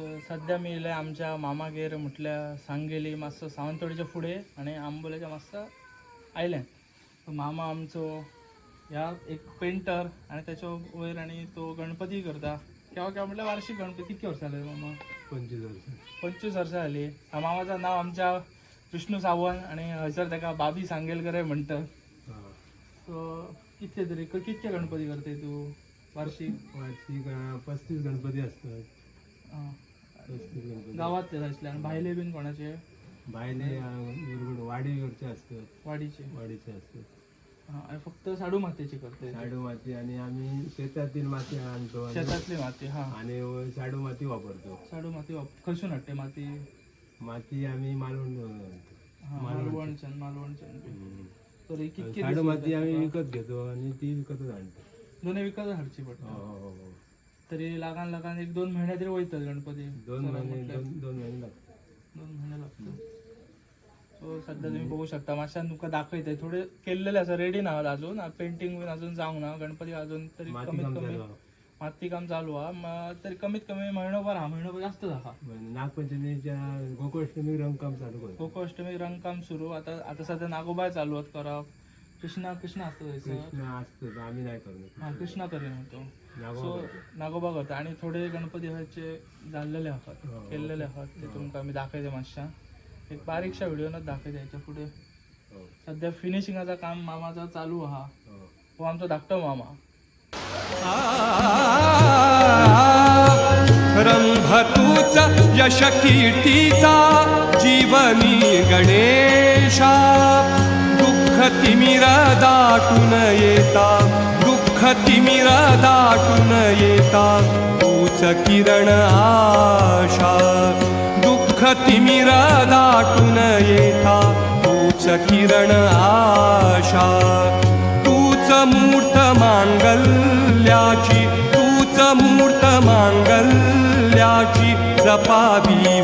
So सध्या मी इले आमच्या मामागेर म्हटल्या सांगेली मातसो सावंतवाडीच्या फुडें आनी आंबोलेच्या मातसो आयल्यान. तो मामा आमचो ह्या एक पेंटर आणि त्याच्या वयर आणि तो गणपती करता. केव्हा केव्हा म्हटल्यार वार्षिक गणपती. कितके वर्सां जाले मामा? 25 वर्ष. 25 वर्सां जाली. मामाचं नाव आमच्या विष्णू सावंत आणि हयसर ताका बाबी सांगेलकर म्हणतात. सो कितके तरी कितके गणपती करते तू वार्षिक? वार्षिक 35 गणपती असतात. हां. 35 गणपती गावात असले आणि भायले बीन कोणाचे? बायले वाडीवरचे असतात. वाडीचे असतात. हां. आणि फक्त शाडू मातीची करते? शाडू माती आणि आम्ही शेतातील माती आणतो शेतातली माती. हां. आणि शाडू माती वापरतो. शाडू माती खसून हाडते माती? माती आम्ही मालवण मालवणच्यान. तरी कितके शाडू माती आम्ही विकत घेतो आणि ती विकतच आणतो. दोन्ही विकत हाडची पडटा. हो. तरी लागान 1-2 महिने तरी वयतात गणपती? 2 महिने लागतात. 2 महिने लागतात. सो सध्या तुम्ही बघू शकता. मातशा तुमका दाखवते थोडे केलेले असा रेडी ना अजून पेंटिंग बीन अजून जाऊंक ना. गणपती अजून तरी कमीत कमी माती काम चालू हा. तरी कमीत कमी महिनोभर जास्त जाता. नागपंचमीच्या गोकुळाष्टमी रंगकाम चालू करतो. गोकुळाष्टमी रंगकाम सुरू. आता सध्या नागोबाय चालू आहेत करप. कृष्णा असतो कृष्ण असतो आम्ही नाही करतो. हां. कृष्णा करीन होतो. सो नागोबा करता आणि थोडे गणपती ह्याचे जाल्लेले आहात केलेले आहात. ते तुमकां आम्ही दाखयते मातशा. एक बारीकशा व्हिडिओनच दाखयते. याच्या पुढे सध्या फिनिशिंगाचा काम मामाचा चालू हा. हो आमचा धाकटो मामा. रंभतूच यश कीर्तीचा जीवनी गणेशा. दुःख तिमिर दाटून येता, दुःख तिमिर दाटून येता, तूच किरण आशा. दुःख तिमिर दाटून येता, तूच किरण आशा. तूच मूर्त मांगल्याची, तूच मूर्त मांगल्याची, जपावी